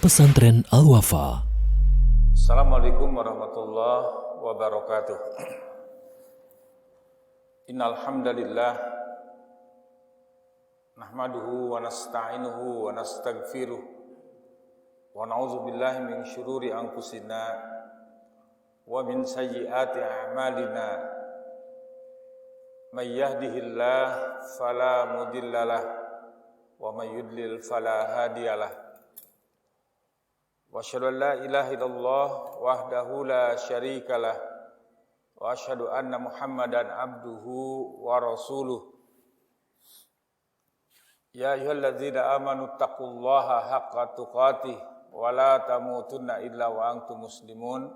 Pesantren Al-Wafa. Assalamualaikum warahmatullahi wabarakatuh. Innal hamdalillah nahmaduhu wa nasta'inuhu wa nastaghfiruh wa na'udzu billahi min syururi anfusina wa min sayyiati a'malina. May yahdihillah fala mudhillalah wa may yudlil fala hadiyalah. Wa asyhadu an la ilaha illallah wahdahu la syarikalah wa asyhadu anna Muhammadan abduhu wa rasuluh. Ya ayyuhalladzina amanu taqullaha haqqa tuqatih wa la tamutunna illa wa antum muslimun.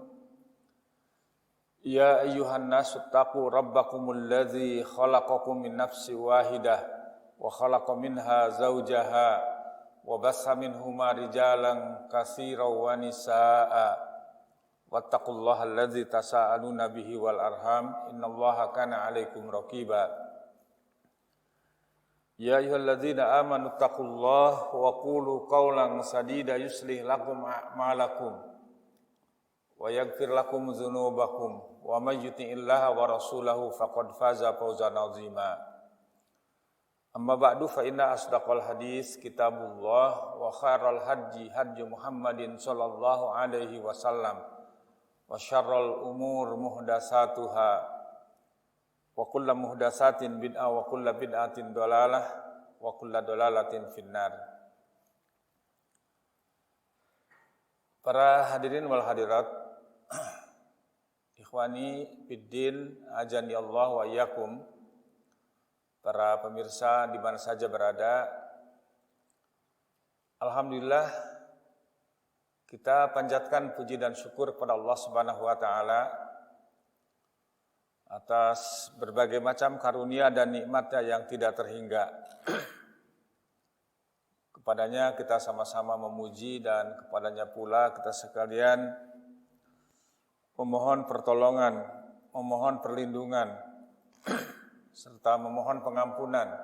Ya ayyuhan nasu taqu rabbakumul ladzi khalaqakum min nafsin wahidah wa khalaqa minha zawjaha wa bassa minhuma rijalan katsiran wa nisaa'a wattaqullaha alladzi tasaaluna bihi wal arham innallaha kana 'alaikum raqiba. Ya ayyuhalladzina amanu taqullaha wa qulu qawlan sadida yuslih lakum a'malakum wa yaghfir lakum dzunubakum wa may yuti'illaha wa rasulahu faqad faza fawzan 'azima. Amma ba'du fa inna asdaqal hadis kitabullah wa khairal hadyi hadyu Muhammadin sallallahu alaihi wasallam wa syarrul umur muhdatsatuha wa kullu muhdatsatin bid'ah wa kullu bid'atin dhalalah wa kullu dhalalatin finnar. Para hadirin wal hadirat, ikhwani fiddin ajani Allah wa iyyakum. Para pemirsa di mana saja berada, alhamdulillah kita panjatkan puji dan syukur kepada Allah Subhanahu wa taala atas berbagai macam karunia dan nikmat-Nya yang tidak terhingga. Kepadanya kita sama-sama memuji dan kepadanya pula kita sekalian memohon pertolongan, memohon perlindungan serta memohon pengampunan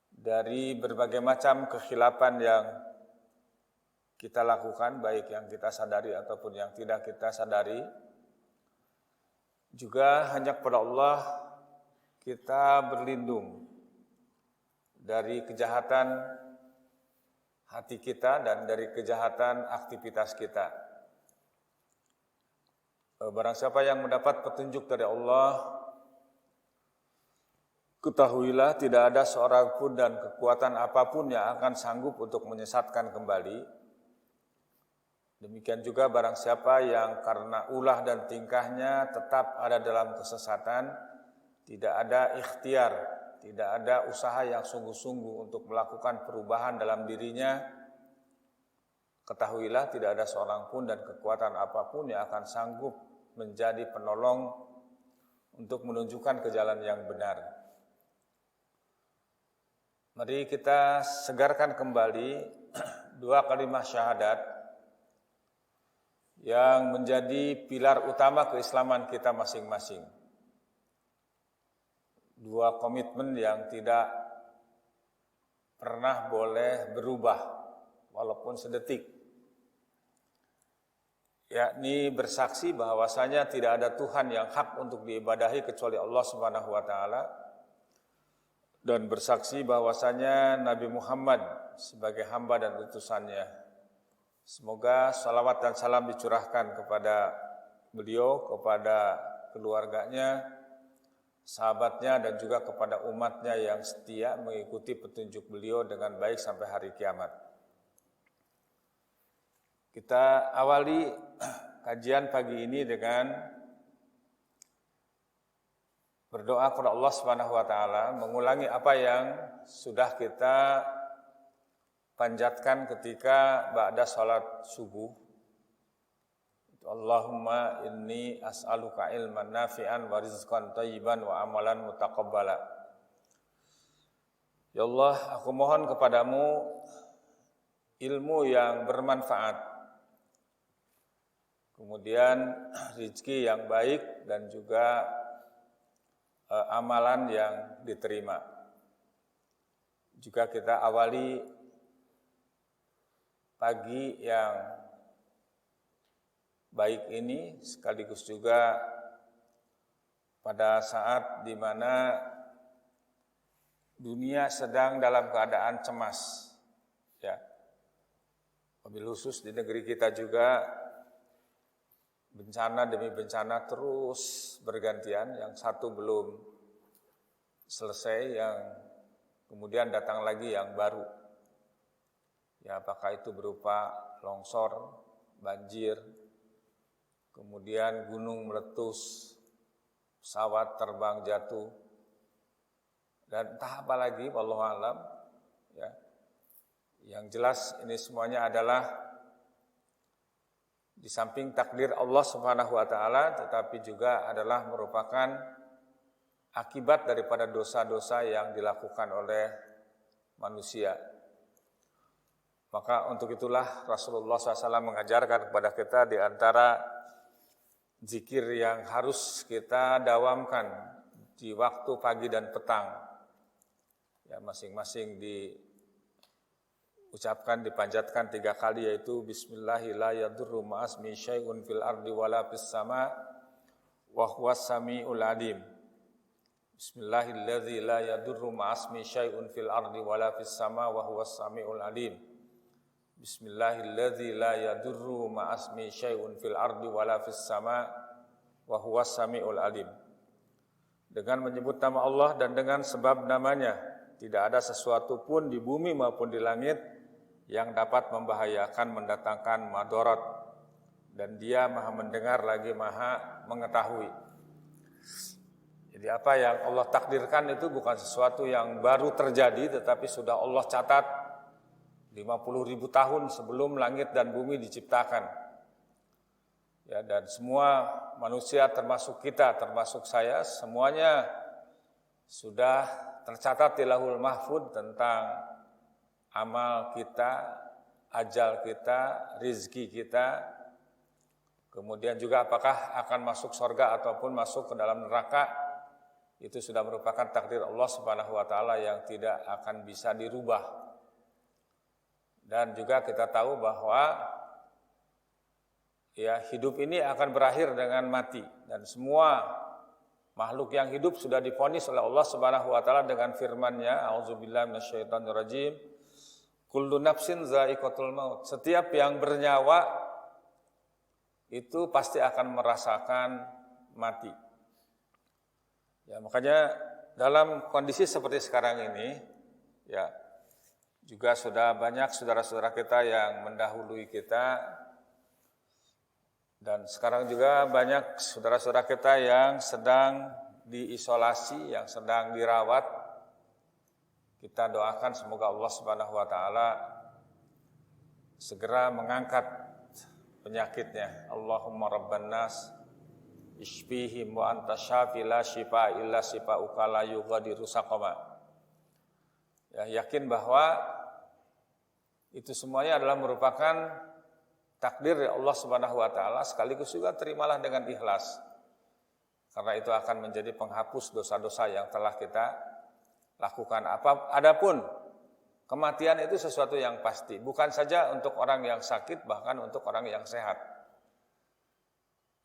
dari berbagai macam kekhilapan yang kita lakukan, baik yang kita sadari ataupun yang tidak kita sadari. Juga hanya kepada Allah kita berlindung dari kejahatan hati kita dan dari kejahatan aktivitas kita. Barang siapa yang mendapat petunjuk dari Allah, ketahuilah tidak ada seorang pun dan kekuatan apapun yang akan sanggup untuk menyesatkan kembali. Demikian juga barang siapa yang karena ulah dan tingkahnya tetap ada dalam kesesatan, tidak ada ikhtiar, tidak ada usaha yang sungguh-sungguh untuk melakukan perubahan dalam dirinya, ketahuilah tidak ada seorang pun dan kekuatan apapun yang akan sanggup menjadi penolong untuk menunjukkan ke jalan yang benar. Mari kita segarkan kembali dua kalimat syahadat yang menjadi pilar utama keislaman kita masing-masing. Dua komitmen yang tidak pernah boleh berubah walaupun sedetik. Yakni bersaksi bahwasanya tidak ada Tuhan yang hak untuk diibadahi kecuali Allah Subhanahu wa taala. Dan bersaksi bahwasanya Nabi Muhammad sebagai hamba dan utusannya. Semoga salawat dan salam dicurahkan kepada beliau, kepada keluarganya, sahabatnya, dan juga kepada umatnya yang setia mengikuti petunjuk beliau dengan baik sampai hari kiamat. Kita awali kajian pagi ini dengan berdoa kepada Allah Subhanahu wa taala, mengulangi apa yang sudah kita panjatkan ketika ba'da salat subuh. Allahumma inni as'aluka ilman nafi'an wa rizqan thayyiban wa amalan mutaqabbala. Ya Allah, aku mohon kepadamu ilmu yang bermanfaat, kemudian rezeki yang baik dan juga amalan yang diterima. Juga kita awali pagi yang baik ini sekaligus juga pada saat di mana dunia sedang dalam keadaan cemas, ya. Wabil khusus di negeri kita juga bencana demi bencana terus bergantian, yang satu belum selesai, yang kemudian datang lagi yang baru. Ya, apakah itu berupa longsor, banjir, kemudian gunung meletus, pesawat terbang jatuh, dan entah apa lagi, wallahu alam, ya. Yang jelas ini semuanya adalah di samping takdir Allah Subhanahu wa taala, tetapi juga adalah merupakan akibat daripada dosa-dosa yang dilakukan oleh manusia. Maka untuk itulah Rasulullah SAW mengajarkan kepada kita di antara zikir yang harus kita dawamkan di waktu pagi dan petang. Ya, masing-masing diucapkan, dipanjatkan 3 kali, yaitu Bismillahi la yadurru ma'asmi syai'un fil ardi wala fis sama wa huwas sami'ul alim. Bismillahilladzi la yadurru ma'asmi syai'un fil ardi wala fis sama wa huwas sami'ul alim. Bismillahilladzi la yadurru ma'asmi syai'un fil ardi wala fis sama wa huwas sami'ul alim. Dengan menyebut nama Allah dan dengan sebab namanya, tidak ada sesuatu pun di bumi maupun di langit yang dapat membahayakan, mendatangkan madarat, dan Dia Maha mendengar lagi Maha mengetahui. Jadi apa yang Allah takdirkan itu bukan sesuatu yang baru terjadi, tetapi sudah Allah catat 50.000 tahun sebelum langit dan bumi diciptakan. Ya, dan semua manusia termasuk kita, termasuk saya, semuanya sudah tercatat di Lauhul Mahfuz tentang amal kita, ajal kita, rizki kita, kemudian juga apakah akan masuk surga ataupun masuk ke dalam neraka. Itu sudah merupakan takdir Allah Subhanahu wa taala yang tidak akan bisa dirubah. Dan juga kita tahu bahwa ya, hidup ini akan berakhir dengan mati, dan semua makhluk yang hidup sudah divonis oleh Allah Subhanahu wa taala dengan firman-Nya, A'udzubillahi minasyaitonirrajim, kullu nafsin za'iqatul maut. Setiap yang bernyawa itu pasti akan merasakan mati. Ya, makanya dalam kondisi seperti sekarang ini, ya, juga sudah banyak saudara-saudara kita yang mendahului kita, dan sekarang juga banyak saudara-saudara kita yang sedang diisolasi, yang sedang dirawat. Kita doakan semoga Allah Subhanahu wa taala segera mengangkat penyakitnya. Allahumma rabban nas ishfihim wa anta syafi la shifa illa shifauka la yughadiru saqama. Ya, yakin bahwa itu semuanya adalah merupakan takdir dari Allah Subhanahu wa taala, sekaligus juga terimalah dengan ikhlas. Karena itu akan menjadi penghapus dosa-dosa yang telah kita lakukan. Adapun kematian itu sesuatu yang pasti, bukan saja untuk orang yang sakit, bahkan untuk orang yang sehat.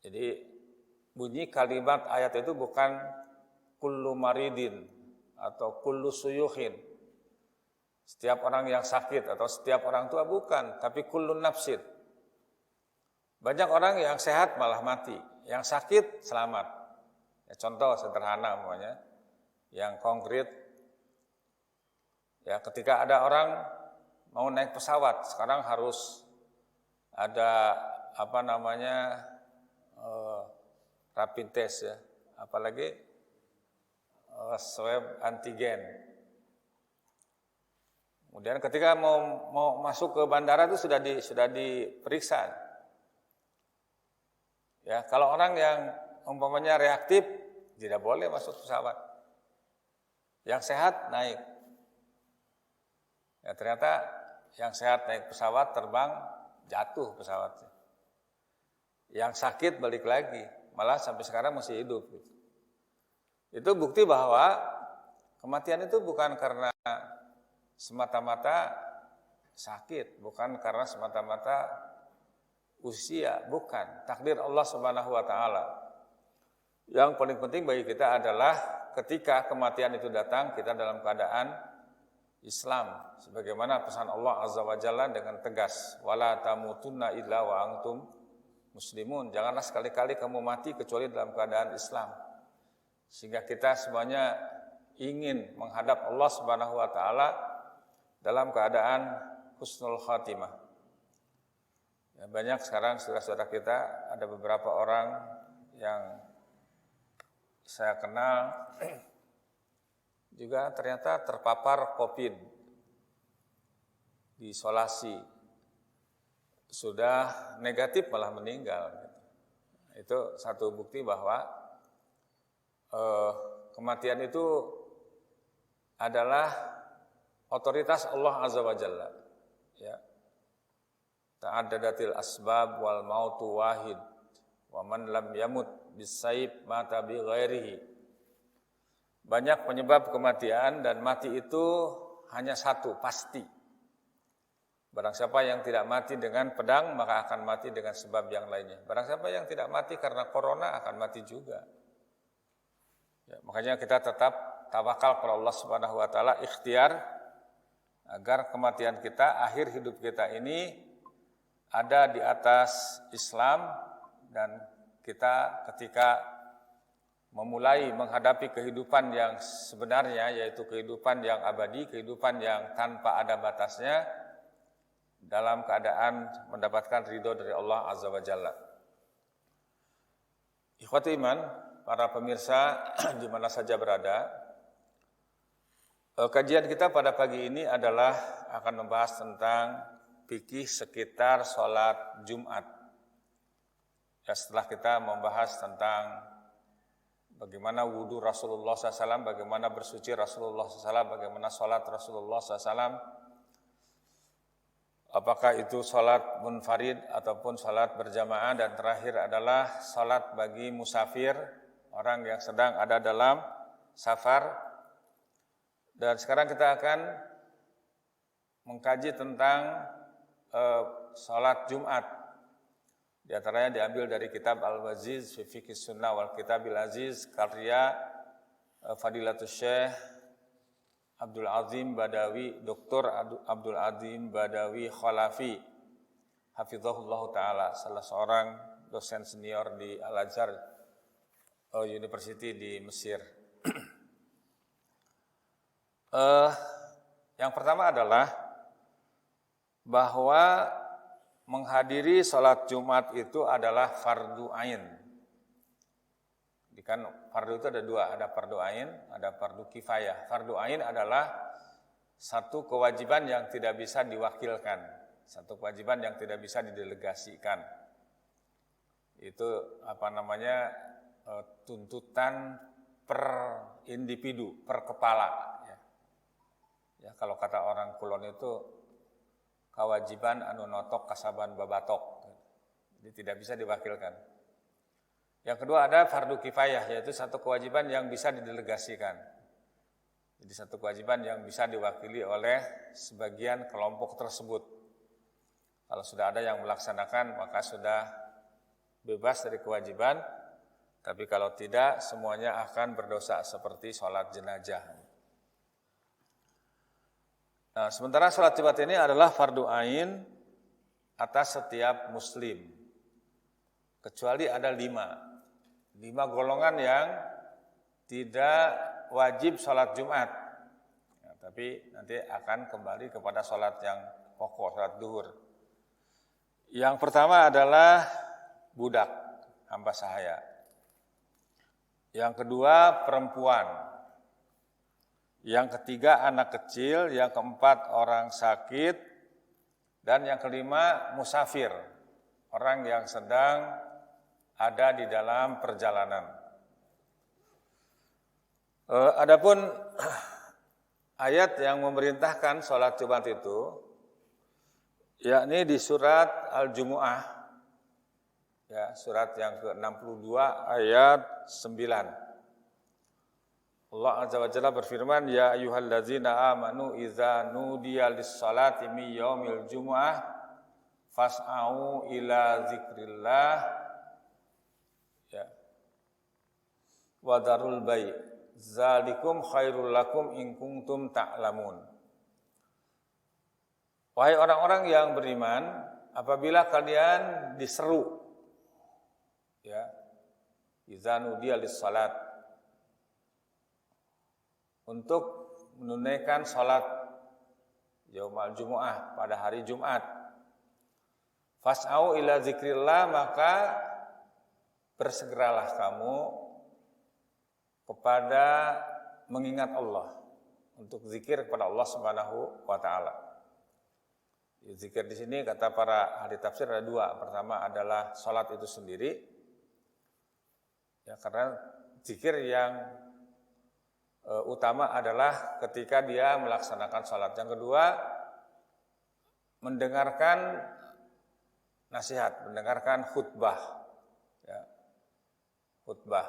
Jadi bunyi kalimat ayat itu bukan kullu maridin atau kullu suyuhin, setiap orang yang sakit atau setiap orang tua, bukan, tapi kullu nafsin. Banyak orang yang sehat malah mati, yang sakit selamat. Ya, contoh sederhana namanya, yang konkret. Ya, ketika ada orang mau naik pesawat, sekarang harus ada rapid test, ya, apalagi swab antigen. Kemudian ketika mau masuk ke bandara itu sudah diperiksa. Ya, kalau orang yang umpamanya reaktif tidak boleh masuk pesawat. Yang sehat naik. Ya, ternyata yang sehat naik pesawat, terbang, jatuh pesawatnya. Yang sakit balik lagi, malah sampai sekarang masih hidup. Itu bukti bahwa kematian itu bukan karena semata-mata sakit, bukan karena semata-mata usia, bukan. Takdir Allah Subhanahu wa taala. Yang paling penting bagi kita adalah ketika kematian itu datang, kita dalam keadaan Islam, sebagaimana pesan Allah Azza wa Jalla dengan tegas, wala tamutunna illa wa antum muslimun. Janganlah sekali-kali kamu mati kecuali dalam keadaan Islam. Sehingga kita semuanya ingin menghadap Allah Subhanahu wa taala dalam keadaan husnul khatimah. Ya, banyak sekarang saudara-saudara kita, ada beberapa orang yang saya kenal juga ternyata terpapar COVID, diisolasi, sudah negatif malah meninggal. Itu satu bukti bahwa kematian itu adalah otoritas Allah Azza wa Jalla. Ya. Ta'addadatil asbab wal mautu wahid wa man lam yamut bisayf mata bi ghairihi. Banyak penyebab kematian dan mati itu hanya satu, pasti. Barang siapa yang tidak mati dengan pedang, maka akan mati dengan sebab yang lainnya. Barang siapa yang tidak mati karena corona, akan mati juga. Ya, makanya kita tetap tawakal kepada Allah Subhanahu wa taala, ikhtiar agar kematian kita, akhir hidup kita ini ada di atas Islam, dan kita ketika memulai menghadapi kehidupan yang sebenarnya, yaitu kehidupan yang abadi, kehidupan yang tanpa ada batasnya, dalam keadaan mendapatkan ridho dari Allah Azza wa Jalla. Ikhwati iman, para pemirsa di mana saja berada, kajian kita pada pagi ini adalah akan membahas tentang fikih sekitar sholat Jumat. Ya, setelah kita membahas tentang bagaimana wudhu Rasulullah SAW, bagaimana bersuci Rasulullah SAW, bagaimana sholat Rasulullah SAW, apakah itu sholat munfarid ataupun sholat berjamaah, dan terakhir adalah sholat bagi musafir, orang yang sedang ada dalam safar. Dan sekarang kita akan mengkaji tentang sholat Jumat. Di antaranya diambil dari kitab Al-Waziz fi Fiqh Sunnah wal Kitabil Aziz, karya Fadilatul Syekh Abdul Azim Badawi, Dr. Abdul Azim Badawi Khalafi, hafizahullah ta'ala, salah seorang dosen senior di Al-Azhar University di Mesir. Yang pertama adalah bahwa menghadiri sholat Jumat itu adalah fardu ain. Kan fardu itu ada dua, ada fardu ain, ada fardu kifayah. Fardu ain adalah satu kewajiban yang tidak bisa diwakilkan, satu kewajiban yang tidak bisa didelegasikan. Itu tuntutan per individu, per kepala. Ya, kalau kata orang kulon itu kewajiban anu notok kasaban babatok. Jadi tidak bisa diwakilkan. Yang kedua ada fardu kifayah, yaitu satu kewajiban yang bisa didelegasikan. Jadi satu kewajiban yang bisa diwakili oleh sebagian kelompok tersebut. Kalau sudah ada yang melaksanakan, maka sudah bebas dari kewajiban. Tapi kalau tidak, semuanya akan berdosa seperti sholat jenazah. Nah, sementara sholat Jumat ini adalah fardu ain atas setiap muslim. Kecuali ada 5 golongan yang tidak wajib sholat Jumat. Ya, tapi nanti akan kembali kepada sholat yang pokok, sholat duhur. Yang pertama adalah budak, hamba sahaya. Yang kedua perempuan. Yang ketiga anak kecil, yang keempat orang sakit, dan yang kelima musafir, orang yang sedang ada di dalam perjalanan. Adapun ayat yang memerintahkan sholat Jumat itu, yakni di surat Al-Jumu'ah, ya, surat yang ke-62 ayat 9. Allah Azza wa Jalla berfirman, ya ayyuhallazina amanu idza nudiya lis-salati min yaumil jumu'ah fas'au ila dzikrillah ya wa darul bai' zalikum khairul lakum in kuntum ta'lamun. Wahai orang-orang yang beriman, apabila kalian diseru ya idza nudiya lis-salat untuk menunaikan salat yaumal jumu'ah pada hari Jumat, fas'au ila zikrillah, maka bersegeralah kamu kepada mengingat Allah, untuk zikir kepada Allah Subhanahu wa taala. Zikir di sini kata para ahli tafsir ada dua. Pertama adalah salat itu sendiri. Ya, karena zikir yang utama adalah ketika dia melaksanakan salat. Yang kedua, mendengarkan nasihat, mendengarkan khutbah. Ya, khutbah.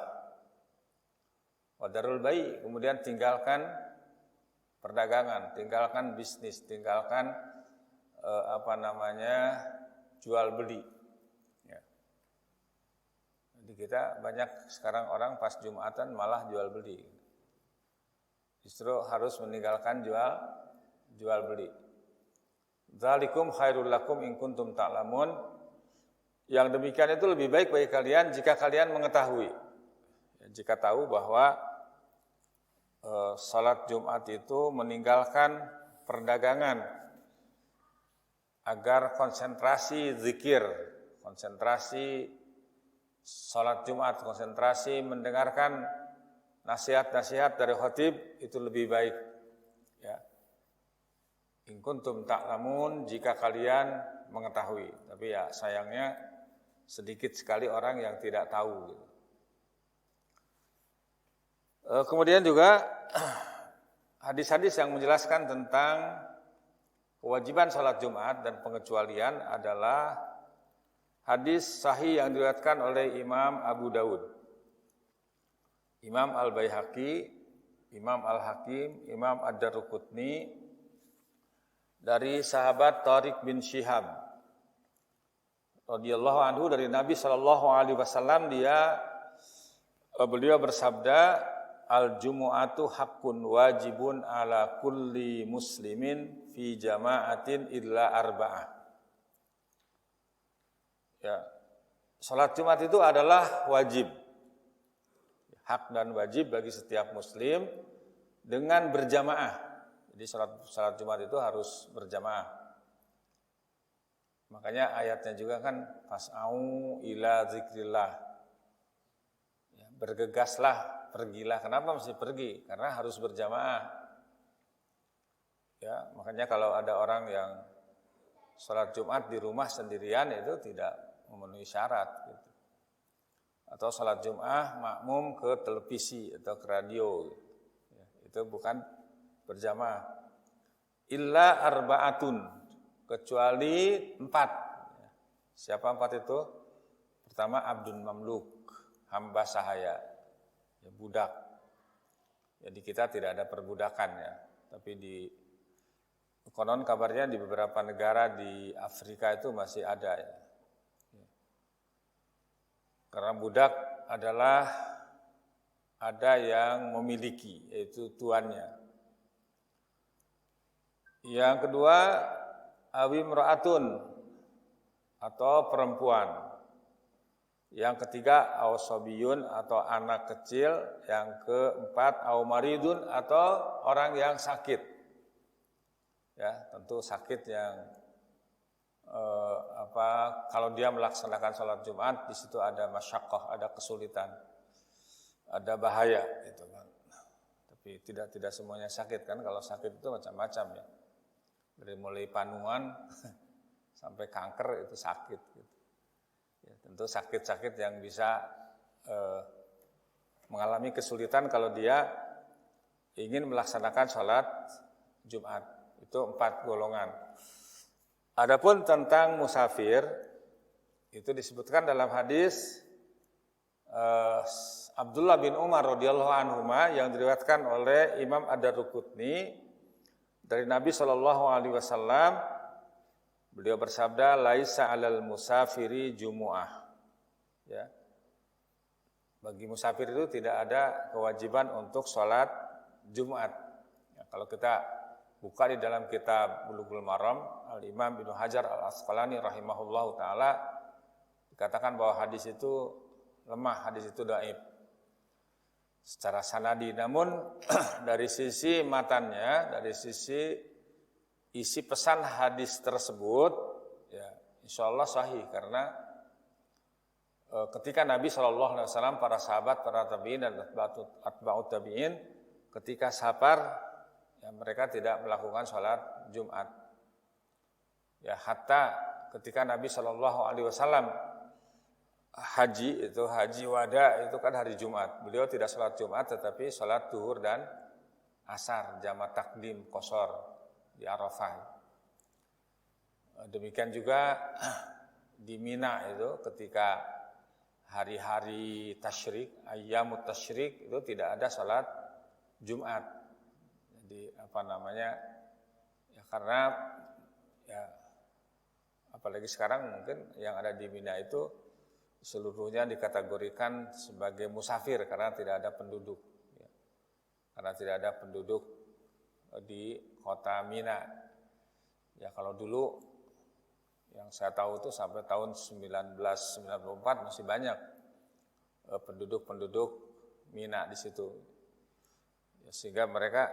Wadarul bai', kemudian tinggalkan perdagangan, tinggalkan bisnis, tinggalkan jual beli. Ya. Jadi kita banyak sekarang orang pas Jumatan malah jual beli. Justru harus meninggalkan jual beli. Dzalikum khairul lakum in kuntum ta'lamun. Yang demikian itu lebih baik bagi kalian jika kalian mengetahui. Jika tahu bahwa salat Jumat itu meninggalkan perdagangan agar konsentrasi zikir, konsentrasi salat Jumat, konsentrasi mendengarkan nasihat-nasihat dari khatib itu lebih baik. Ya. In kuntum ta'lamun, jika kalian mengetahui. Tapi ya sayangnya sedikit sekali orang yang tidak tahu. Kemudian juga hadis-hadis yang menjelaskan tentang kewajiban salat Jumat dan pengecualian adalah hadis sahih yang diriwayatkan oleh Imam Abu Daud, Imam Al-Baihaqi, Imam Al-Hakim, Imam Ad-Darqutni dari sahabat Tariq bin Syihab radhiyallahu anhu dari Nabi sallallahu alaihi wasallam, beliau bersabda, al-jumu'atu haqqun wajibun ala kulli muslimin fi jama'atin illa arba'ah. Ya, salat Jumat itu adalah wajib, hak dan wajib bagi setiap muslim dengan berjamaah. Jadi salat Jumat itu harus berjamaah. Makanya ayatnya juga kan fas'au ila zikrillah. Ya, bergegaslah, pergilah. Kenapa mesti pergi? Karena harus berjamaah. Ya, makanya kalau ada orang yang salat Jumat di rumah sendirian itu tidak memenuhi syarat gitu. Atau salat Jumat makmum ke televisi atau ke radio, ya, itu bukan berjamaah. Illa arba'atun, kecuali 4. Siapa 4 itu? Pertama abdun mamluk, hamba sahaya, ya, budak. Jadi kita tidak ada perbudakan ya, tapi di konon kabarnya di beberapa negara di Afrika itu masih ada ya. Karena budak adalah ada yang memiliki, yaitu tuannya. Yang kedua, awimra'atun atau perempuan. Yang ketiga, awsobiyun atau anak kecil. Yang keempat, awmaridun atau orang yang sakit. Ya, tentu sakit yang kalau dia melaksanakan sholat Jumat, di situ ada masyaqqah, ada kesulitan, ada bahaya gitu kan. Tapi tidak semuanya sakit kan. Kalau sakit itu macam-macam ya. Dari mulai panuan sampai kanker itu sakit gitu. Ya, tentu sakit-sakit yang bisa mengalami kesulitan kalau dia ingin melaksanakan sholat Jumat. Itu 4 golongan. Adapun tentang musafir, itu disebutkan dalam hadis Abdullah bin Umar radhiyallahu anhuma yang diriwayatkan oleh Imam Ad-Darqutni dari Nabi sallallahu alaihi wasallam, beliau bersabda, laisa 'alal musafiri jumu'ah. Ya. Bagi musafir itu tidak ada kewajiban untuk sholat Jumat. Ya, kalau kita buka di dalam kitab Bulughul Maram, Al-Imam Ibnu Hajar Al-Asqalani rahimahullahu taala dikatakan bahwa hadis itu lemah, hadis itu dhaif secara sanadi. Namun dari sisi matannya, dari sisi isi pesan hadis tersebut, ya insya Allah sahih, karena ketika Nabi SAW, para sahabat, para tabi'in dan atba'ut tabi'in, ketika safar, ya mereka tidak melakukan sholat Jumat. Ya hatta ketika Nabi SAW haji, itu haji wada, itu kan hari Jumat. Beliau tidak sholat Jumat, tetapi sholat duhur dan asar, jamak takdim, qashar di Arafah. Demikian juga di Mina itu ketika hari-hari tasyrik, ayyamut tasyrik, itu tidak ada sholat Jumat. Jadi ya karena ya apalagi sekarang mungkin yang ada di Mina itu seluruhnya dikategorikan sebagai musafir karena tidak ada penduduk, ya. Karena tidak ada penduduk di kota Mina. Ya kalau dulu yang saya tahu itu sampai tahun 1994 masih banyak penduduk Mina di situ. Ya, sehingga mereka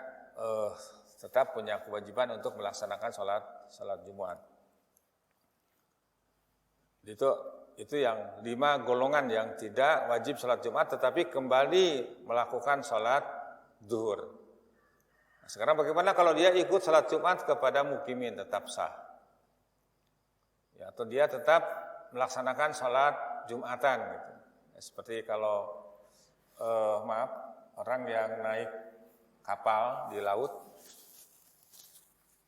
tetap punya kewajiban untuk melaksanakan sholat Jumat. Itu yang 5 golongan yang tidak wajib sholat Jumat tetapi kembali melakukan sholat zuhur. Nah, sekarang bagaimana kalau dia ikut sholat Jumat kepada mukimin, tetap sah? Ya, atau dia tetap melaksanakan sholat Jumatan gitu. Ya, seperti kalau orang yang naik kapal di laut,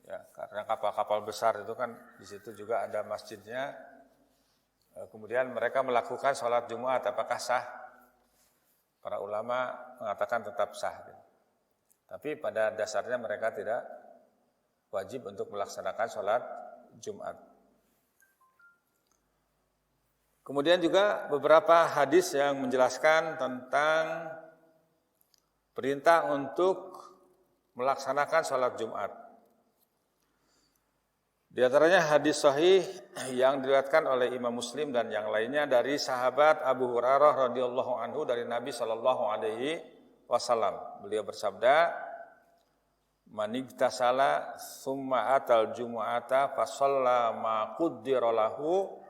ya karena kapal-kapal besar itu kan di situ juga ada masjidnya. Kemudian mereka melakukan sholat Jumat, apakah sah? Para ulama mengatakan tetap sah. Tapi pada dasarnya mereka tidak wajib untuk melaksanakan sholat Jumat. Kemudian juga beberapa hadis yang menjelaskan tentang perintah untuk melaksanakan sholat Jumat. Di antaranya hadis sahih yang diriwayatkan oleh Imam Muslim dan yang lainnya dari sahabat Abu Hurairah radhiyallahu anhu dari Nabi sallallahu alaihi wasallam. Beliau bersabda, "Man igtasala tsumma atal jumu'ata fa shalla ma qaddara lahu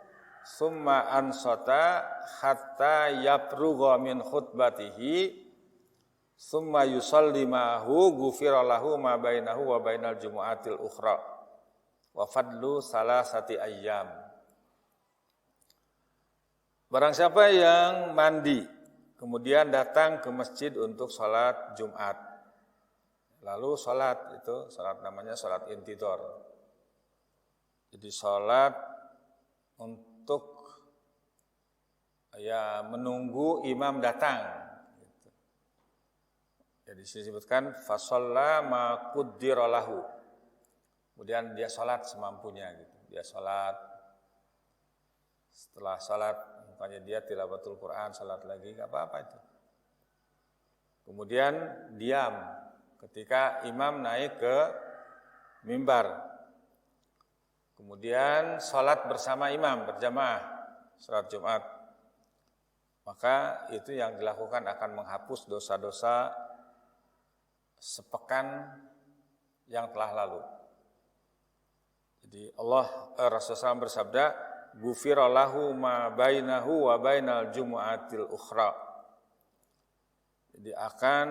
tsumma ansata hatta yaprugha min khutbatihi tsumma yusallimahu ghufira lahu ma bainahu wa bainal jumu'atil ukhra." Wa fadlu salasati ayyam. Barang siapa yang mandi kemudian datang ke masjid untuk sholat Jumat, lalu sholat itu sholat namanya sholat intidor. Jadi sholat untuk ya menunggu imam datang. Jadi disebutkan fasalla ma qaddara lahu. Kemudian dia sholat semampunya gitu. Dia sholat, setelah sholat makanya dia tilawatul Quran, sholat lagi, gak apa-apa itu. Kemudian diam ketika imam naik ke mimbar. Kemudian sholat bersama imam berjamaah, sholat Jumat. Maka itu yang dilakukan akan menghapus dosa-dosa sepekan yang telah lalu. Jadi Rasulullah SAW bersabda, "Ghufira lahu ma bainahu wa bainal jumu'atil ukhra." Jadi akan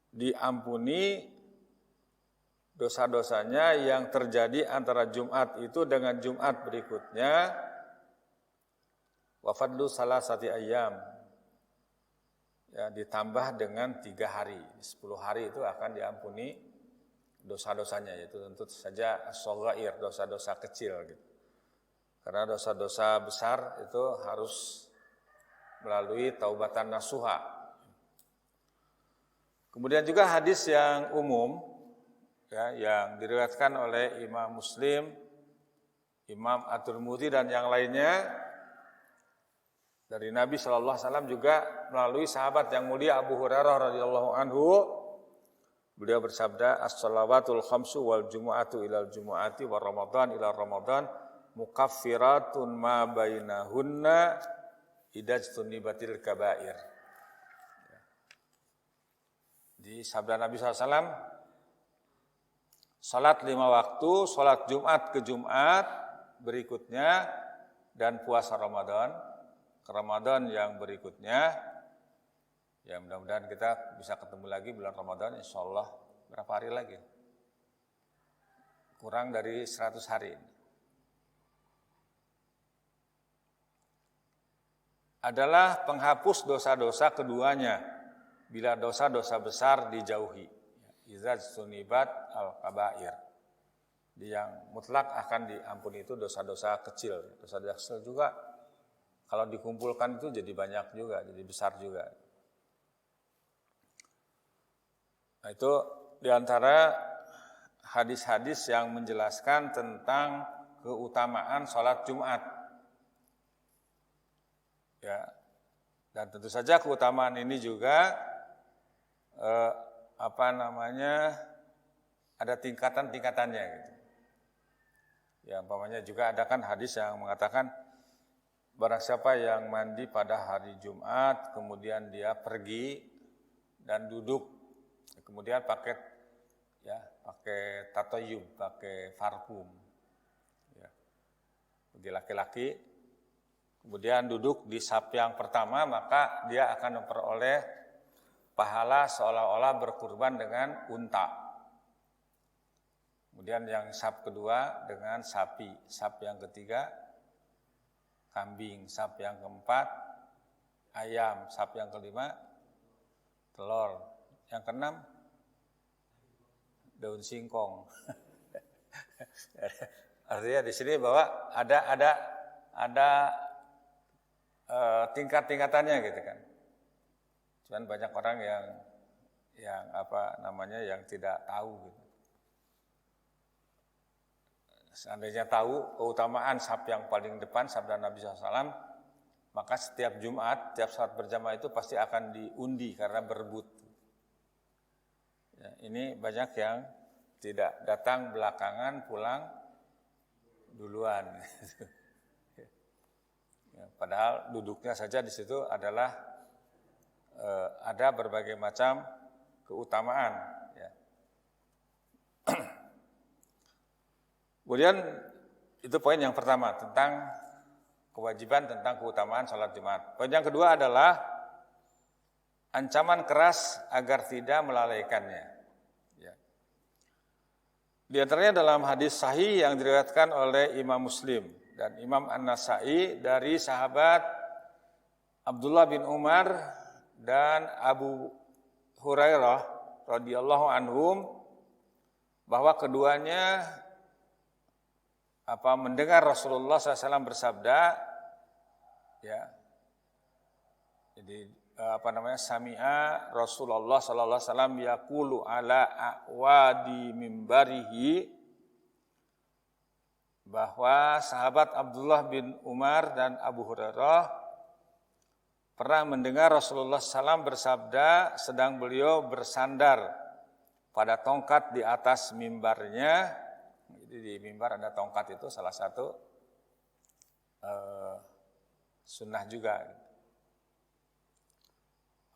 diampuni dosa-dosanya yang terjadi antara Jumat itu dengan Jumat berikutnya. Wa fadlu salasati ayyam. Ya, ditambah dengan 3 hari. 10 hari itu akan diampuni dosa-dosanya, yaitu tentu saja as-shaghair, dosa-dosa kecil gitu. Karena dosa-dosa besar itu harus melalui taubatan nasuha. Kemudian juga hadis yang umum ya, yang diriwayatkan oleh Imam Muslim, Imam At-Tirmidzi dan yang lainnya dari Nabi sallallahu alaihi wasallam juga melalui sahabat yang mulia Abu Hurairah radhiyallahu anhu. Beliau bersabda, as-shalawatul khamsu wal jumu'atu ilal jumu'ati wa ramadan ila ramadan mukaffiratun ma bainahunna idajtunibatil kabair. Di sabda Nabi SAW, salat 5 waktu, salat Jumat ke Jumat berikutnya, dan puasa Ramadan ke Ramadan yang berikutnya. Ya mudah-mudahan kita bisa ketemu lagi bulan Ramadan, insya Allah berapa hari lagi? Kurang dari 100 hari. Adalah penghapus dosa-dosa keduanya bila dosa-dosa besar dijauhi. Izaz sunibat al-kabair. Yang mutlak akan diampuni itu dosa-dosa kecil. Dosa-dosa kecil juga kalau dikumpulkan itu jadi banyak juga, jadi besar juga. Nah, itu diantara hadis-hadis yang menjelaskan tentang keutamaan sholat Jumat. Ya, dan tentu saja keutamaan ini juga ada tingkatan-tingkatannya gitu. Ya, umpamanya juga ada kan hadis yang mengatakan barang siapa yang mandi pada hari Jumat kemudian dia pergi dan duduk, kemudian pakai tatoyub, pakai parfum, ya, bagi laki-laki, kemudian duduk di saf yang pertama, maka dia akan memperoleh pahala seolah-olah berkurban dengan unta. Kemudian yang saf kedua dengan sapi, saf yang ketiga kambing, saf yang keempat ayam, saf yang kelima telur, yang keenam daun singkong. Artinya di sini bahwa ada tingkat-tingkatannya gitu kan. Cuman banyak orang yang tidak tahu gitu. Seandainya tahu keutamaan saf yang paling depan, sabda Nabi SAW, maka setiap Jumat, setiap salat berjamaah itu pasti akan diundi karena berebut. Ya, ini banyak yang tidak datang belakangan, pulang duluan. Ya, padahal duduknya saja di situ adalah ada berbagai macam keutamaan. Ya. Kemudian itu poin yang pertama tentang kewajiban tentang keutamaan sholat Jumat. Poin yang kedua adalah ancaman keras agar tidak melalaikannya. Ya. Di antaranya dalam hadis sahih yang diriwayatkan oleh Imam Muslim dan Imam An-Nasa'i dari sahabat Abdullah bin Umar dan Abu Hurairah radhiyallahu anhum, bahwa keduanya mendengar Rasulullah SAW bersabda, ya, jadi sami'a Rasulullah sallallahu alaihi wasallam yaqulu ala a'wadi mimbarihi, bahwa sahabat Abdullah bin Umar dan Abu Hurairah pernah mendengar Rasulullah SAW bersabda sedang beliau bersandar pada tongkat di atas mimbarnya. Jadi di mimbar ada tongkat, itu salah satu sunnah juga.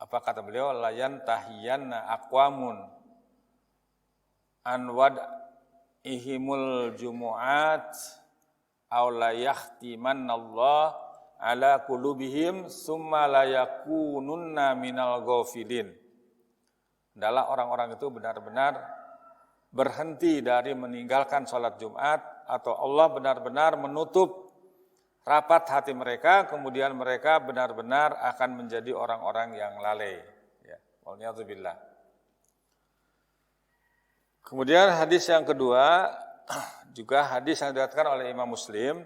Apa kata beliau? Layan tahiyanna aqwamun anwad ihimul jumu'at aw la yahtimannallah ala qulubihim summa la yakununna minal ghafilin. Adalah orang-orang itu benar-benar berhenti dari meninggalkan sholat Jumat, atau Allah benar-benar menutup rapat hati mereka, kemudian mereka benar-benar akan menjadi orang-orang yang lalai. Ya, waliyadzubillah. Kemudian hadis yang kedua juga hadis yang diriwayatkan oleh Imam Muslim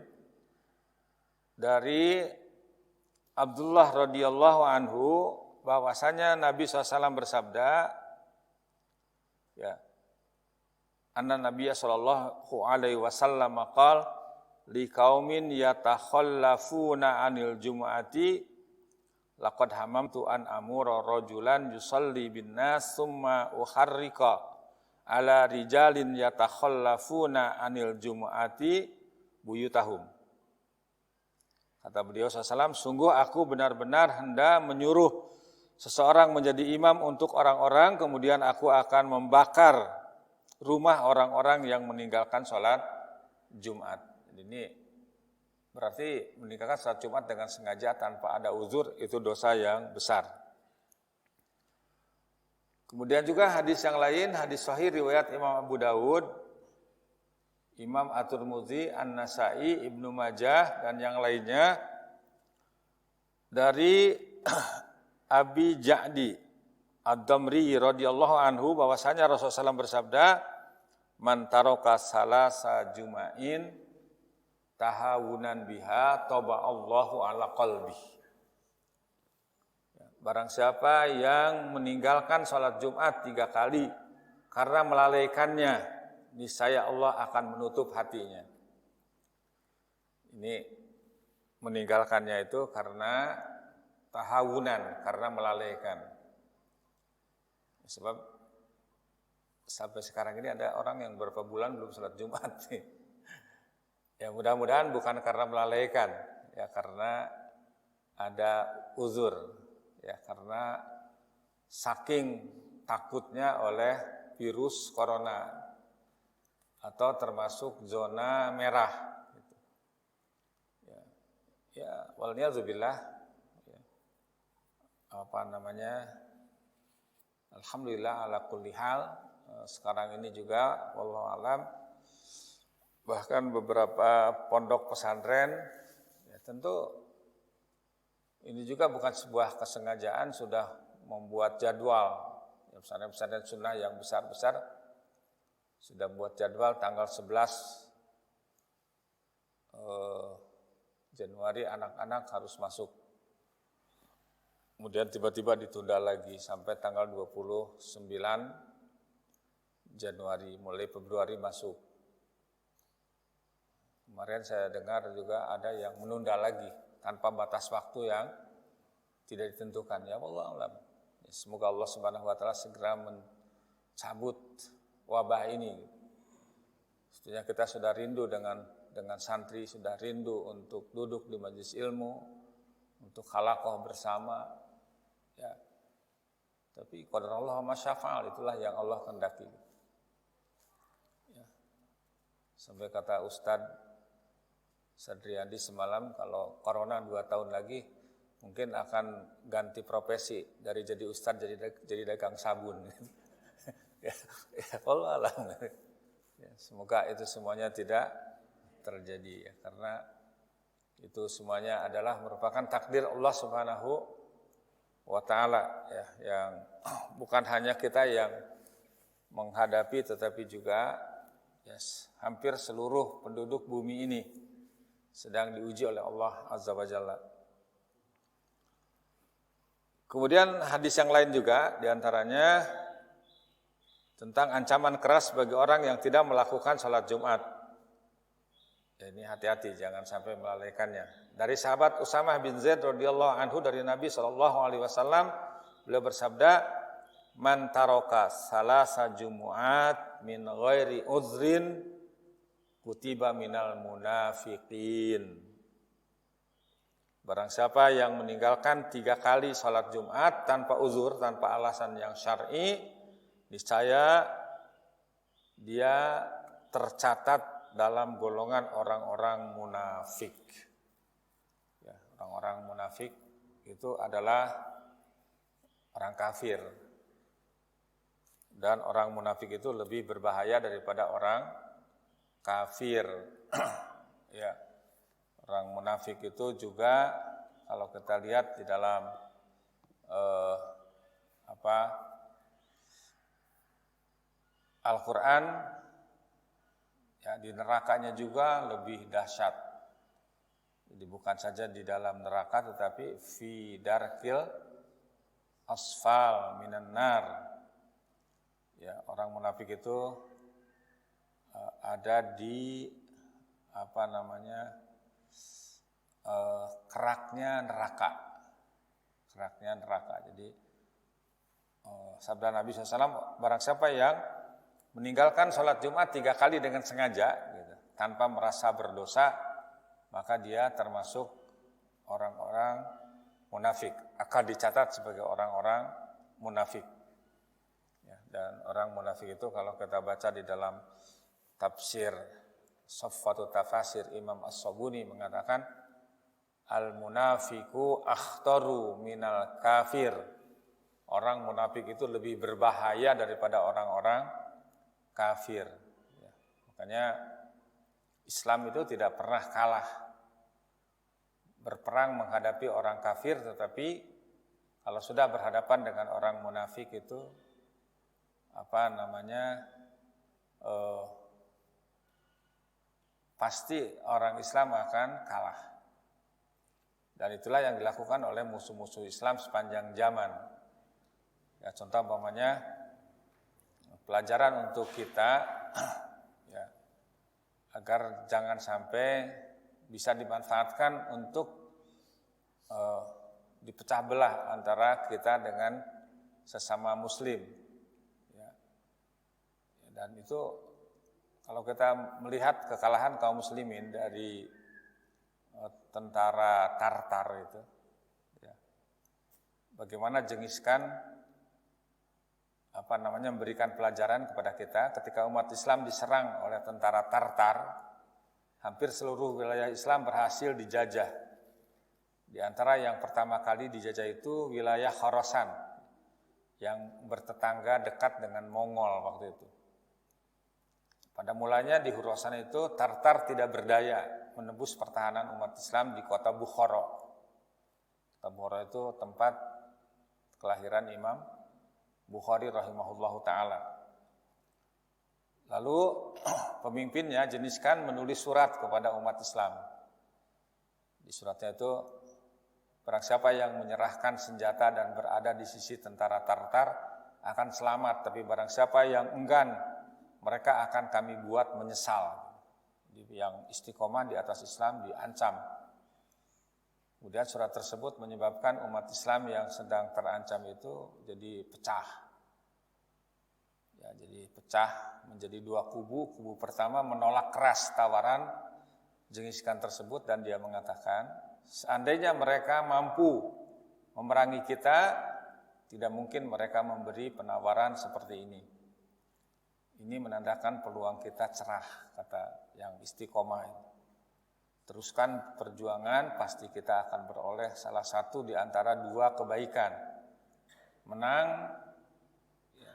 dari Abdullah radhiyallahu anhu bahwasanya Nabi SAW bersabda, ya, anna Nabiya sallallahu alaihi wasallam qala li qaumin yatakhallafuna 'anil jumu'ati laqad hamamtu an amura rajulan yusalli bin nas summa uharrika ala rijalin yatakhallafuna 'anil jumu'ati buyutahum. Kata beliau SAW, sungguh aku benar-benar hendak menyuruh seseorang menjadi imam untuk orang-orang, kemudian aku akan membakar rumah orang-orang yang meninggalkan sholat Jumat. Ini berarti meninggalkan sholat Jumat dengan sengaja tanpa ada uzur, itu dosa yang besar. Kemudian juga hadis yang lain, hadis sahih riwayat Imam Abu Dawud, Imam At-Tirmidzi, An-Nasa'i, Ibnu Majah, dan yang lainnya dari Abi Ja'di Ad-Damri radhiyallahu anhu bahwasanya Rasulullah SAW bersabda, man taraka salasa juma'in tahawunan biha taba'allahu ala qalbi. Barang siapa yang meninggalkan salat Jumat 3 kali karena melalaikannya, niscaya Allah akan menutup hatinya. Ini meninggalkannya itu karena tahawunan, karena melalaikan. Sebab sampai sekarang ini ada orang yang beberapa bulan belum sholat Jumat. Ya mudah-mudahan bukan karena melalaikan, ya karena ada uzur, ya karena saking takutnya oleh virus corona atau termasuk zona merah. Ya walniyazubillah, ya, alhamdulillah ala kulli hal. Sekarang ini juga wallahu alam, bahkan beberapa pondok pesantren, ya tentu ini juga bukan sebuah kesengajaan, sudah membuat jadwal. Ya, pesantren-pesantren sunnah yang besar-besar sudah buat jadwal tanggal 11 Januari anak-anak harus masuk. Kemudian tiba-tiba ditunda lagi sampai tanggal 29 Januari, mulai Februari masuk. Kemarin saya dengar juga ada yang menunda lagi tanpa batas waktu yang tidak ditentukan. Ya Allah alam. Semoga Allah Subhanahu wa taala segera mencabut wabah ini. Sebenarnya kita sudah rindu dengan santri, sudah rindu untuk duduk di majelis ilmu, untuk halaqah bersama. Ya. Tapi qadarullah ma syafa'al, itulah yang Allah kehendaki. Ya. Sampai kata Ustadz Sadriandi semalam, kalau corona 2 tahun lagi mungkin akan ganti profesi dari jadi ustadz jadi dagang sabun. Ya, Allah alam. Ya, semoga itu semuanya tidak terjadi, ya, karena itu semuanya adalah merupakan takdir Allah Subhanahu wa taala, ya, yang bukan hanya kita yang menghadapi, tetapi juga hampir seluruh penduduk bumi ini sedang diuji oleh Allah Azza wa Jalla. Kemudian hadis yang lain juga diantaranya tentang ancaman keras bagi orang yang tidak melakukan salat Jumat. Ya, ini hati-hati jangan sampai melalaikannya. Dari sahabat Usamah bin Zaid radhiyallahu anhu dari Nabi SAW, beliau bersabda, man taraka salasa jumu'at min ghairi uzrin kutiba minal munafiqin. Barang siapa yang meninggalkan 3 kali salat Jumat tanpa uzur, tanpa alasan yang syar'i, niscaya dia tercatat dalam golongan orang-orang munafik. Ya, orang-orang munafik itu adalah orang kafir. Dan orang munafik itu lebih berbahaya daripada orang kafir. Ya. Orang munafik itu juga kalau kita lihat di dalam Al-Quran, ya, di nerakanya juga lebih dahsyat. Jadi bukan saja di dalam neraka tetapi fi darkil asfal minan nar. Ya, orang munafik itu ada di keraknya neraka. Jadi sabda Nabi SAW, barang siapa yang meninggalkan sholat Jumat 3 kali dengan sengaja, gitu, tanpa merasa berdosa, maka dia termasuk orang-orang munafik, akan dicatat sebagai orang-orang munafik. Ya, dan orang munafik itu kalau kita baca di dalam tafsir Safwatut Tafasir, Imam As-Sabuni mengatakan al-munafiku akhtaru minal kafir. Orang munafik itu lebih berbahaya daripada orang-orang kafir. Ya, makanya Islam itu tidak pernah kalah berperang menghadapi orang kafir, tetapi kalau sudah berhadapan dengan orang munafik itu pasti orang Islam akan kalah. Dan itulah yang dilakukan oleh musuh-musuh Islam sepanjang zaman. Ya, contoh umpamanya pelajaran untuk kita ya, agar jangan sampai bisa dimanfaatkan untuk dipecah belah antara kita dengan sesama muslim. Ya. Dan itu kalau kita melihat kekalahan kaum muslimin dari tentara Tartar itu, ya, bagaimana jengiskan memberikan pelajaran kepada kita ketika umat Islam diserang oleh tentara Tartar, hampir seluruh wilayah Islam berhasil dijajah. Di antara yang pertama kali dijajah itu wilayah Khorasan yang bertetangga dekat dengan Mongol waktu itu. Pada mulanya di Khorasan itu Tartar tidak berdaya menembus pertahanan umat Islam di kota Bukhara. Kota Bukhara itu tempat kelahiran Imam Bukhari rahimahullahu ta'ala. Lalu pemimpinnya jeniskan menulis surat kepada umat Islam. Di suratnya itu, barang siapa yang menyerahkan senjata dan berada di sisi tentara Tartar akan selamat, tapi barang siapa yang enggan, mereka akan kami buat menyesal. Yang istiqomah di atas Islam diancam. Kemudian surat tersebut menyebabkan umat Islam yang sedang terancam itu jadi pecah. Ya, jadi pecah menjadi dua kubu. Kubu pertama menolak keras tawaran jengiskan tersebut dan dia mengatakan, seandainya mereka mampu memerangi kita, tidak mungkin mereka memberi penawaran seperti ini. Ini menandakan peluang kita cerah, kata yang istiqomah ini. Teruskan perjuangan, pasti kita akan beroleh salah satu di antara dua kebaikan. Menang, ya,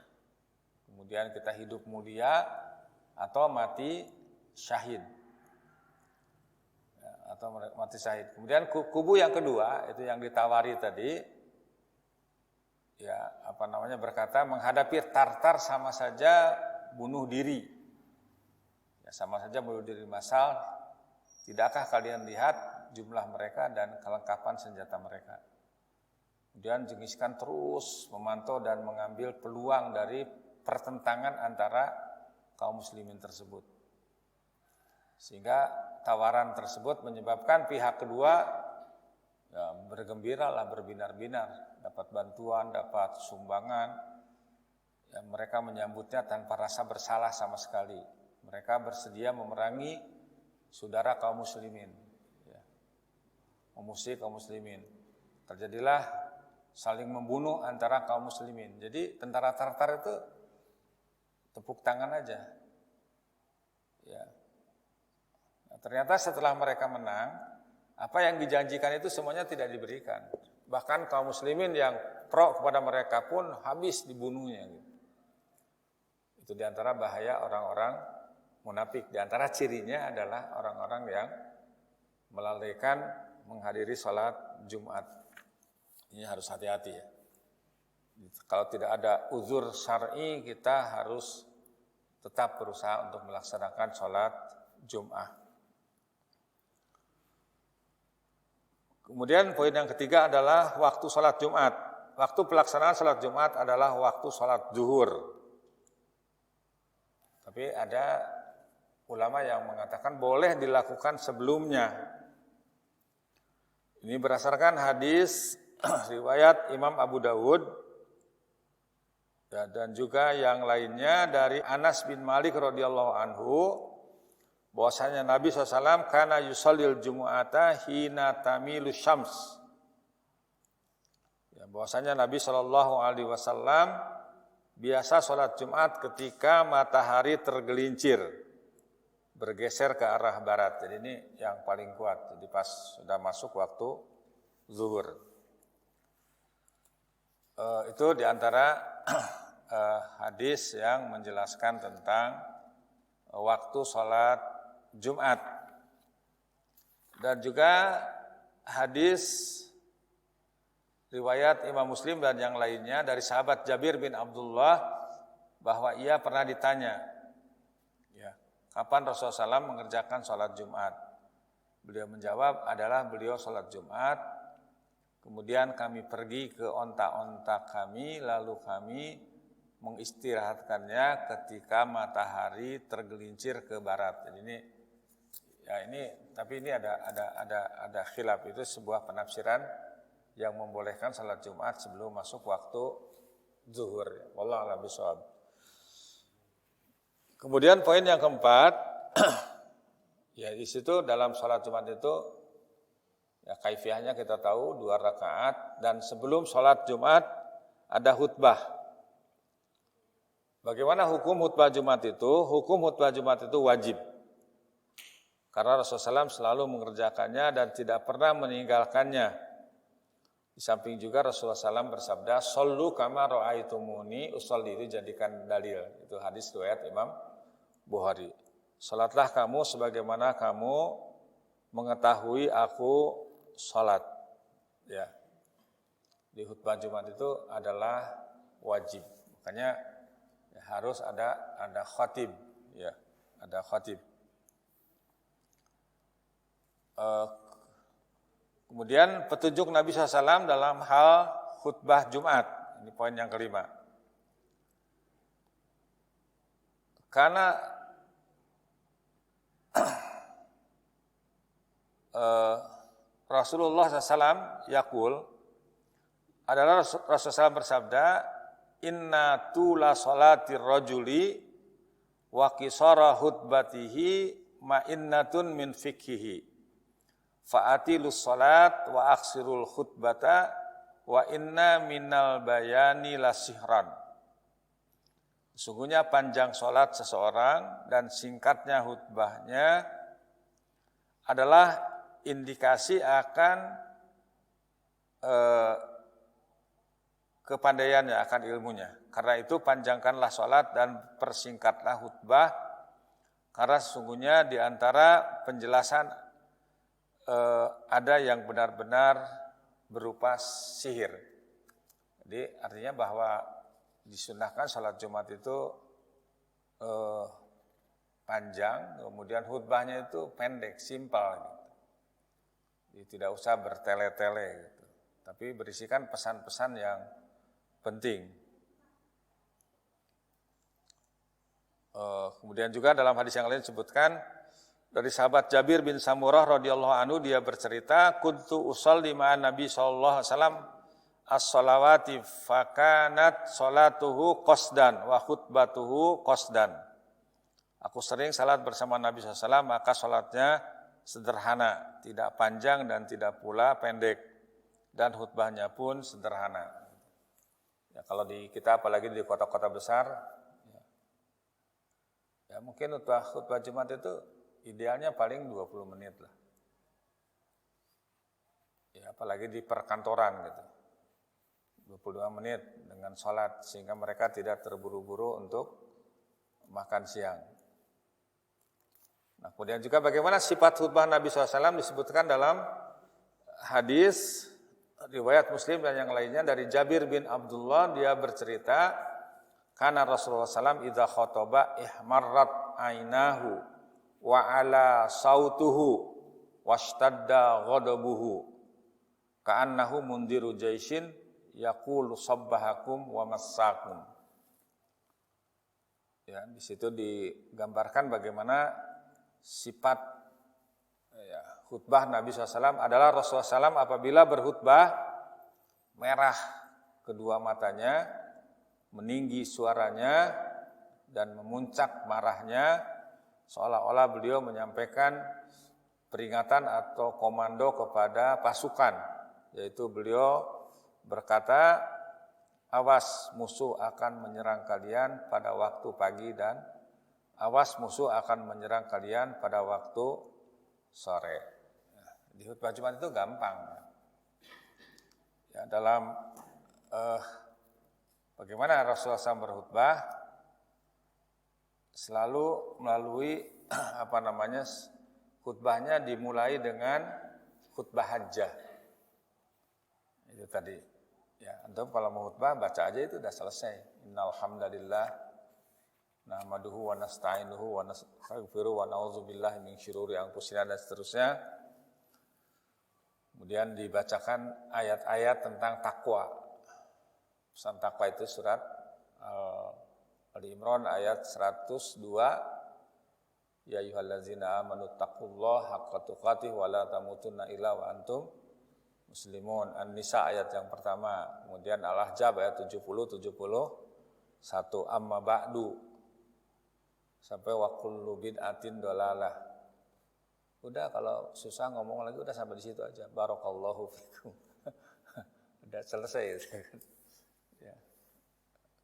kemudian kita hidup mulia, atau mati syahid. Ya, atau mati syahid. Kemudian kubu yang kedua, itu yang ditawari tadi, ya berkata, menghadapi Tartar sama saja bunuh diri. Ya, sama saja bunuh diri massal. Tidakkah kalian lihat jumlah mereka dan kelengkapan senjata mereka? Kemudian jengiskan terus memantau dan mengambil peluang dari pertentangan antara kaum muslimin tersebut. Sehingga tawaran tersebut menyebabkan pihak kedua ya, bergembiralah, berbinar-binar, dapat bantuan, dapat sumbangan. Ya, mereka menyambutnya tanpa rasa bersalah sama sekali. Mereka bersedia memerangi saudara kaum muslimin, ya, memusuhi kaum muslimin. Terjadilah saling membunuh antara kaum muslimin. Jadi tentara Tartar itu tepuk tangan aja. Ya. Nah, ternyata setelah mereka menang, apa yang dijanjikan itu semuanya tidak diberikan. Bahkan kaum muslimin yang pro kepada mereka pun habis dibunuhnya. Gitu. Itu diantara bahaya orang-orang munafik. Di antara cirinya adalah orang-orang yang melalaikan menghadiri sholat Jumat. Ini harus hati-hati ya. Kalau tidak ada uzur syar'i, kita harus tetap berusaha untuk melaksanakan sholat Jumat. Kemudian poin yang ketiga adalah waktu sholat Jumat. Waktu pelaksanaan sholat Jumat adalah waktu sholat zuhur. Tapi ada ulama yang mengatakan boleh dilakukan sebelumnya. Ini berdasarkan hadis riwayat Imam Abu Dawud ya, dan juga yang lainnya dari Anas bin Malik radhiyallahu anhu bahwasanya Nabi SAW kana yusallil jumu'ata hina tamilu syams. Ya, bahwasanya Nabi SAW biasa sholat Jumat ketika matahari tergelincir, bergeser ke arah barat. Jadi ini yang paling kuat. Jadi pas sudah masuk waktu zuhur. Itu diantara hadis yang menjelaskan tentang waktu sholat Jumat. Dan juga hadis riwayat Imam Muslim dan yang lainnya dari sahabat Jabir bin Abdullah bahwa ia pernah ditanya, ya, kapan Rasulullah SAW mengerjakan sholat Jumat. Beliau menjawab adalah beliau sholat Jumat, kemudian kami pergi ke onta-onta kami, lalu kami mengistirahatkannya ketika matahari tergelincir ke barat. Jadi tapi ini ada khilaf, itu sebuah penafsiran yang membolehkan salat Jumat sebelum masuk waktu zuhur. Wallahu a'lam bishawab. Kemudian poin yang keempat, ya di situ dalam salat Jumat itu ya kaifiahnya kita tahu 2 rakaat dan sebelum salat Jumat ada khutbah. Bagaimana hukum khutbah Jumat itu? Hukum khutbah Jumat itu wajib. Karena Rasulullah SAW selalu mengerjakannya dan tidak pernah meninggalkannya. Di samping juga Rasulullah SAW bersabda, "Shollu kama ra'aitumuni usolli", itu jadikan dalil. Itu hadis riwayat Imam Bukhari. Salatlah kamu sebagaimana kamu mengetahui aku salat. Ya. Di khutbah Jumat itu adalah wajib. Makanya ya, harus ada khatib, ya, ada khatib. Kemudian petunjuk Nabi SAW dalam hal khutbah Jumat. Ini poin yang kelima. Karena Rasulullah SAW yaqul adalah Rasulullah SAW bersabda, "Inna tula salatir rajuli wa qisara khutbatihi ma'innatun min fikhihi. Fa'atilus salat wa aksirul khutbata wa inna minal bayani lasihran." Sesungguhnya panjang salat seseorang dan singkatnya khutbahnya adalah indikasi akan kepandaiannya, akan ilmunya. Karena itu panjangkanlah salat dan persingkatlah khutbah, karena sesungguhnya di antara penjelasan ada yang benar-benar berupa sihir. Jadi artinya bahwa disunahkan salat Jumat itu panjang, kemudian khutbahnya itu pendek, simpel gitu. Jadi tidak usah bertele-tele gitu. Tapi berisikan pesan-pesan yang penting. Kemudian juga dalam hadis yang lain disebutkan dari sahabat Jabir bin Samurah radhiyallahu anhu, dia bercerita, "Kuntu usalli ma'an Nabi sallallahu alaihi wasallam as-shalawati fakanat salatuhu qasdan wa khutbatuhu qasdan." Aku sering salat bersama Nabi SAW, maka salatnya sederhana, tidak panjang dan tidak pula pendek, dan khutbahnya pun sederhana. Ya, kalau di kita apalagi di kota-kota besar, ya mungkin khutbah Jumat itu idealnya paling 20 menit lah. Ya, apalagi di perkantoran gitu. 25 menit dengan sholat, sehingga mereka tidak terburu-buru untuk makan siang. Nah, kemudian juga bagaimana sifat khutbah Nabi SAW disebutkan dalam hadis riwayat Muslim dan yang lainnya dari Jabir bin Abdullah, dia bercerita, "Kana Rasulullah SAW idza khotaba ihmarrat ainahu wa ala sautuhu washtadda ghadabuhu ka'annahu mundiru jaishin yaqulu sabbahakum wa massakum. Ya, di situ digambarkan bagaimana sifat khutbah Nabi SAW adalah Rasulullah SAW apabila berkhutbah merah kedua matanya, meninggi suaranya dan memuncak marahnya, seolah-olah beliau menyampaikan peringatan atau komando kepada pasukan, yaitu beliau berkata, awas musuh akan menyerang kalian pada waktu pagi dan awas musuh akan menyerang kalian pada waktu sore. Di khutbah Jumat itu gampang. Ya, dalam bagaimana Rasulullah SAW berkhutbah selalu melalui khutbahnya dimulai dengan khutbah hajjah. Itu tadi. Ya, antum kalau mau khutbah baca aja itu udah selesai. Innal hamdalillah nahmaduhu wa nasta'inuhu wa nastaghfiruh wa na'udzubillahi min syururi anfusina dan seterusnya. Kemudian dibacakan ayat-ayat tentang takwa. Pesan takwa itu surat Ali Imran ayat 102. Ya ayyuhallazina amanu taqullaha haqqa tuqatih wa la tamutunna illa wa antum muslimun. An-Nisa ayat yang pertama. Kemudian Al-Ahzab ayat 70-71. Amma ba'du. Sampai wa kullu bid'atin dolalah. Udah kalau susah ngomong lagi udah sampai di situ aja. Barakallahu fikum. Udah selesai. Ya.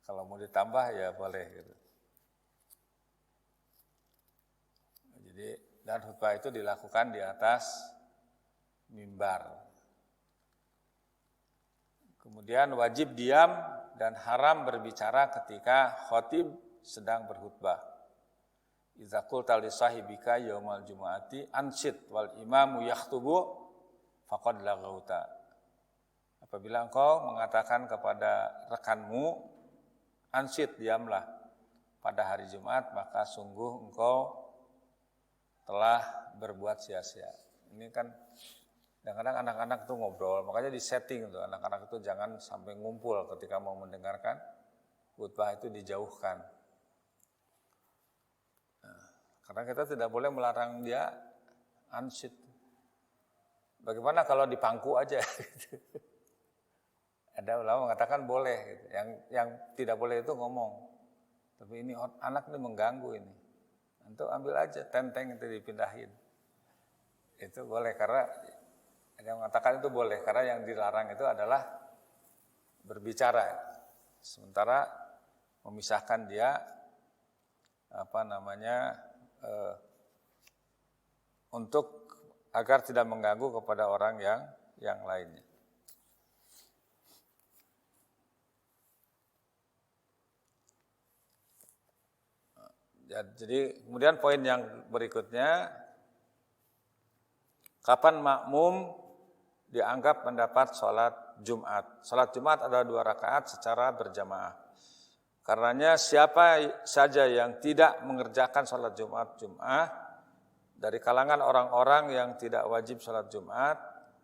Kalau mau ditambah ya boleh gitu. Jadi dan khutbah itu dilakukan di atas mimbar. Kemudian wajib diam dan haram berbicara ketika khatib sedang berkhutbah. Idza qulta li sahibika yaumal jumu'ati ansit wal imamu yakhtubu faqad laghauta. Apabila engkau mengatakan kepada rekanmu ansit, diamlah pada hari Jumat, maka sungguh engkau telah berbuat sia-sia. Ini kan kadang-kadang anak-anak tuh ngobrol, makanya di setting tuh anak-anak itu jangan sampai ngumpul ketika mau mendengarkan khutbah, itu dijauhkan. Karena kita tidak boleh melarang dia ansit. Bagaimana kalau di pangku aja? Ada ulama mengatakan boleh. Gitu. Yang tidak boleh itu ngomong. Tapi ini anak ini mengganggu ini. Untuk ambil aja tenteng itu dipindahin. Itu boleh karena ada yang mengatakan itu boleh karena yang dilarang itu adalah berbicara. Sementara memisahkan dia untuk agar tidak mengganggu kepada orang yang lainnya. Jadi kemudian poin yang berikutnya, kapan makmum dianggap mendapat sholat Jumat? Sholat Jumat ada 2 rakaat secara berjamaah. Karenanya siapa saja yang tidak mengerjakan sholat Jumat dari kalangan orang-orang yang tidak wajib sholat Jumat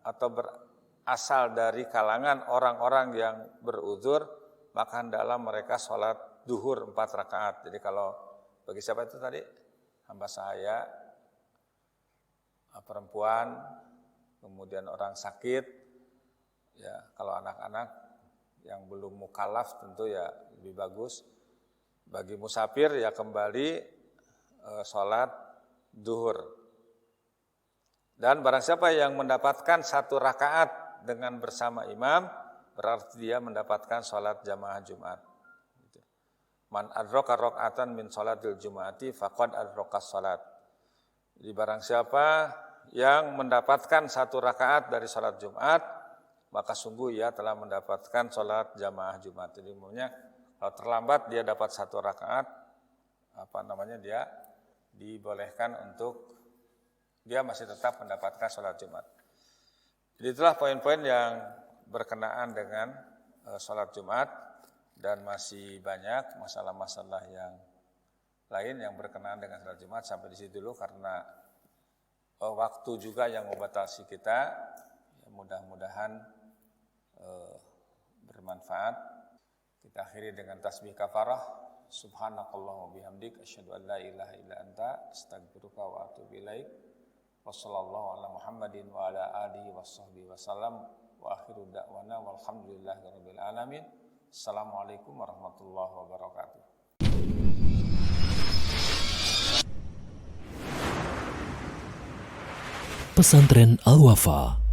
atau berasal dari kalangan orang-orang yang beruzur, maka hendaklah mereka sholat duhur 4 rakaat. Jadi kalau bagi siapa itu tadi? Hamba sahaya, perempuan, kemudian orang sakit, ya kalau anak-anak yang belum mukallaf tentu ya lebih bagus. Bagi musafir ya kembali sholat duhur. Dan barang siapa yang mendapatkan 1 rakaat dengan bersama imam, berarti dia mendapatkan sholat jamaah Jumat. Man adraka rakaatan min sholatil Jum'ati faqad adraka sholat. Jadi barang siapa yang mendapatkan 1 rakaat dari sholat Jumat, maka sungguh ia telah mendapatkan sholat jamaah Jumat. Jadi umumnya kalau terlambat dia dapat 1 rakaat, dia dibolehkan untuk dia masih tetap mendapatkan sholat Jumat. Jadi itulah poin-poin yang berkenaan dengan sholat Jumat, dan masih banyak masalah-masalah yang lain yang berkenaan dengan sholat Jumat. Sampai di situ dulu karena waktu juga yang membatasi kita. mudah-mudahan bermanfaat. Kita akhiri dengan tasbih kafarah. Subhanakallahumma bihamdik asyhadu an la ilaha illa anta astaghfiruka wa atubu ilaik. Wassallallahu ala Muhammadin wa ala alihi washabbihi wasallam wa akhiru da'wana walhamdulillahirabbil alamin. Assalamualaikum warahmatullahi wabarakatuh. Pesantren Al-Wafa